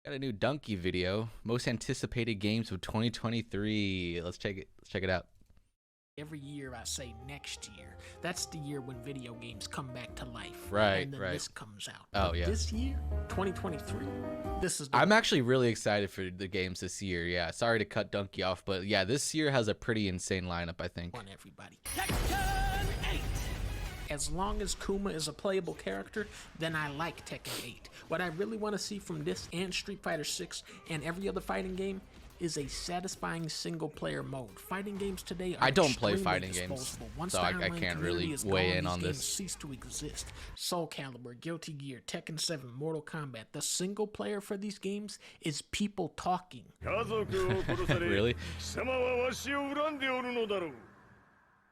Got a new Dunkey video. Most anticipated games of 2023. Let's check it. Let's check it out. Every year I say next year. That's the year when video games come back to life. Right, and then right. this comes out. Oh, yeah. This year, 2023. This is. I'm actually really excited for the games this year. Yeah. Sorry to cut Dunkey off, but yeah, this year has a pretty insane lineup, I think. On everybody. Tekken 8. As long as Kuma is a playable character, then I like Tekken 8. What I really want to see from this and Street Fighter 6 and every other fighting game is a satisfying single-player mode. Fighting games today are I don't play extremely fighting games, disposable. Once so the I online can't community really is weigh gone, in these on games this. cease to exist. Soul Calibur, Guilty Gear, Tekken 7, Mortal Kombat. The single player for these games is people talking. Really?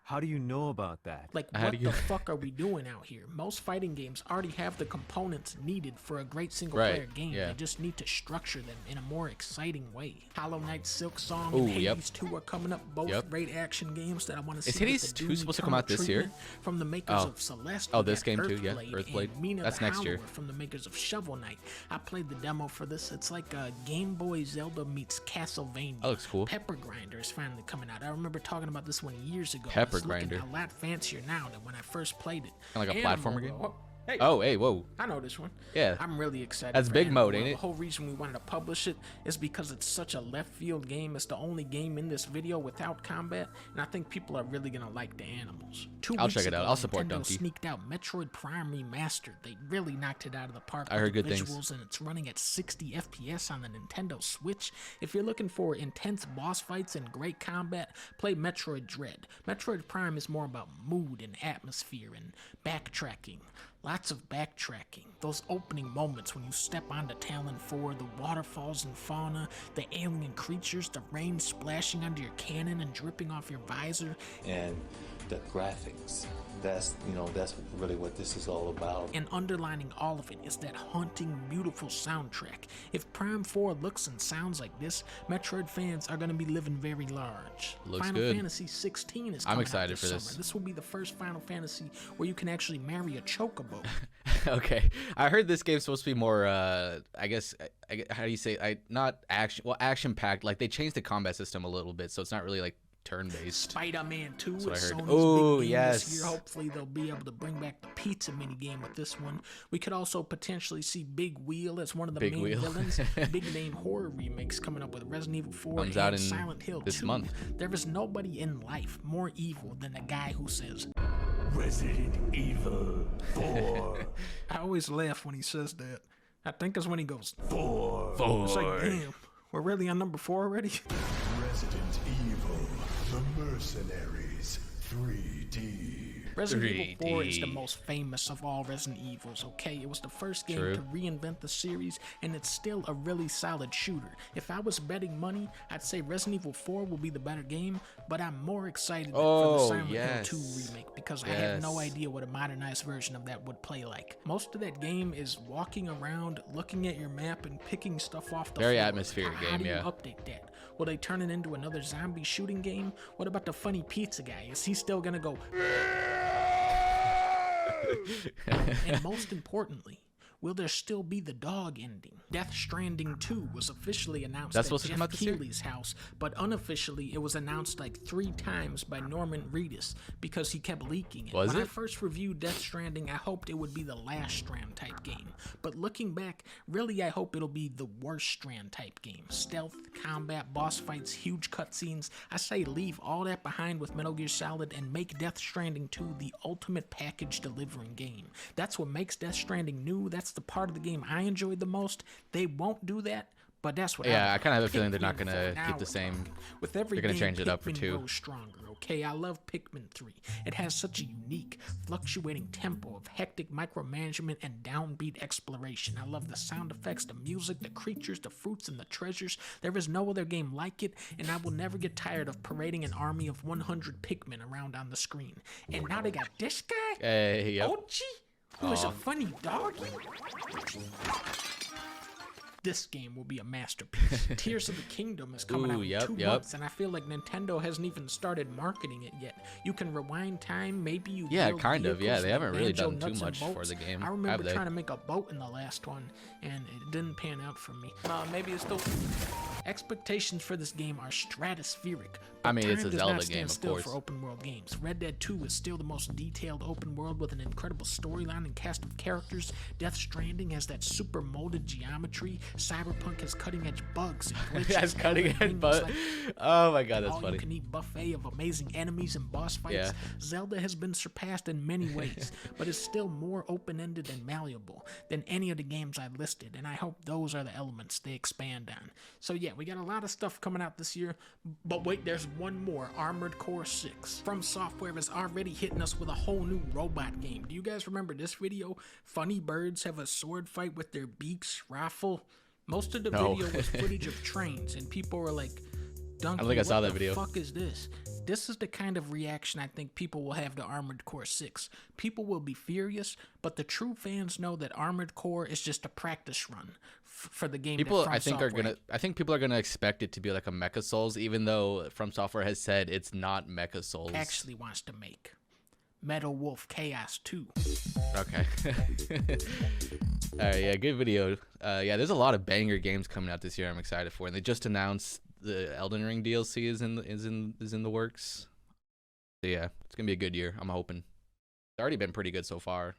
How do you know about that? Like, what the fuck are we doing out here? Most fighting games already have the components needed for a great single-player game. Yeah. They just need to structure them in a more exciting way. Hollow Knight, Silk Song, Ooh, and yep. Hades 2 are coming up. Both great action games that I want to see. Is Hades 2 supposed to come out this year? From the makers of Celeste. Oh, this game too, yeah. Earthblade. And Mina That's the next year. Howler from the makers of Shovel Knight. I played the demo for this. It's like a Game Boy Zelda meets Castlevania. That looks cool. Pepper Grinder is finally coming out. I remember talking about this one years ago. Pepper It's looking Grinder. a lot fancier now than when I first played it. Kinda like a Animal, platformer game? oh, hey, Oh, hey, whoa. I know this one. Yeah. I'm really excited. That's for big Animal mode, ain't World. it? The whole reason we wanted to publish it is because it's such a left field game. It's the only game in this video without combat, and I think people are really gonna like the animals. I'll Weeks check it out. ago, I'll support Nintendo Dunkey. sneaked out Metroid Prime Remastered. They really knocked it out of the park. I with heard the good things. visuals, and it's running at 60 FPS on the Nintendo Switch. If you're looking for intense boss fights and great combat, play Metroid Dread. Metroid Prime is more about mood and atmosphere and backtracking. Lots of backtracking. Those opening moments when you step onto Talon 4, the waterfalls and fauna, the alien creatures, the rain splashing onto your cannon and dripping off your visor. And the graphics, that's really what this is all about. And underlining all of it is that haunting, beautiful soundtrack. If Prime 4 looks and sounds like this, Metroid fans are going to be living very large. Looks Final good. Fantasy 16 is I'm coming out excited for summer. this. This will be the first Final Fantasy where you can actually marry a chocobo. Okay. I heard this game's supposed to be more, I guess, how do you say, not action, well, action-packed. Like, they changed the combat system a little bit, so it's not really, like, turn-based. Spider-Man 2 is what I heard. Sony's Ooh, big game yes. this year. Hopefully they'll be able to bring back the pizza minigame with this one. We could also potentially see Big Wheel as one of the Big main Wheel. villains. Big name horror remakes coming up with Resident Evil 4 Comes and out in Silent Hill this 2. month. There is nobody in life more evil than a guy who says, Resident Evil 4. I always laugh when he says that. I think it's when he goes, 4. It's like, damn, we're really on number 4 already? Resident Evil, The Mercenaries 3D. Resident Evil 4 is the 3D. most famous of all Resident Evils, okay? It was the first game True. to reinvent the series, and it's still a really solid shooter. If I was betting money, I'd say Resident Evil 4 will be the better game, but I'm more excited for the Oh, Silent yes. Hill 2 remake because I have no Yes. idea what a modernized version of that would play like. Most of that game is walking around, looking at your map, and picking stuff off the Very floor. atmospheric How game, do you yeah. update that? Will they turn it into another zombie shooting game? What about the funny pizza guy? Is he still gonna go... And most importantly, will there still be the dog ending? Death Stranding 2 was officially announced That's at supposed to Jeff come out this year? Keighley's house, but unofficially it was announced like 3 times by Norman Reedus because he kept leaking it. Was When I it? first reviewed Death Stranding, I hoped it would be the last Strand type game. But looking back, really I hope it'll be the worst Strand type game. Stealth, combat, boss fights, huge cutscenes. I say leave all that behind with Metal Gear Solid and make Death Stranding 2 the ultimate package delivering game. That's what makes Death Stranding new. That's the part of the game I enjoyed the most. They won't do that, but that's what Yeah, I kind of have a feeling they're Pikmin not going 4, to now keep the we're same. talking. With every They're gonna game, change it up for Pikmin 2. grows stronger, okay? I love Pikmin 3. It has such a unique, fluctuating tempo of hectic micromanagement and downbeat exploration. I love the sound effects, the music, the creatures, the fruits, and the treasures. There is no other game like it, and I will never get tired of parading an army of 100 Pikmin around on the screen. And now they got this guy, Hey, yep. Ochi, who is a funny doggy. This game will be a masterpiece. Tears of the Kingdom is coming out in 2 months, and I feel like Nintendo hasn't even started marketing it yet. You can rewind time, maybe you build kind of. Yeah, vehicles they like haven't really Banjo, done too Nuts, and much for Bolts. the game. I have remember they? trying to make a boat in the last one, and it didn't pan out for me. Maybe it's still... Expectations for this game are stratospheric. I mean, it's time a does Zelda not stand game, of still course. for open world games. Red Dead 2 is still the most detailed open world with an incredible storyline and cast of characters. Death Stranding has that super molded geometry. Cyberpunk has cutting edge bugs and glitches. That's cutting Elden edge, Ring but is like oh my god, that's all funny. you can eat buffet of amazing enemies and boss fights. Yeah. Zelda has been surpassed in many ways, but is still more open-ended and malleable than any of the games I listed, and I hope those are the elements they expand on. So yeah, we got a lot of stuff coming out this year, but wait, there's one more, Armored Core 6. From Software is already hitting us with a whole new robot game. Do you guys remember this video? Funny birds have a sword fight with their beaks raffle. Most of the No. video was footage of trains, and people were like, Dunkey, I don't think I saw what that the video. fuck is this? This is the kind of reaction I think people will have to Armored Core 6. People will be furious, but the true fans know that Armored Core is just a practice run for the game. People, that From I think, Software I think people are gonna expect it to be like a Mecha Souls, even though From Software has said it's not Mecha Souls. actually wants to make. Metal Wolf Chaos 2. Okay. Alright, yeah, good video. Yeah, there's a lot of banger games coming out this year. I'm excited for, and they just announced the Elden Ring DLC is in the works. So yeah, it's gonna be a good year. I'm hoping. It's already been pretty good so far.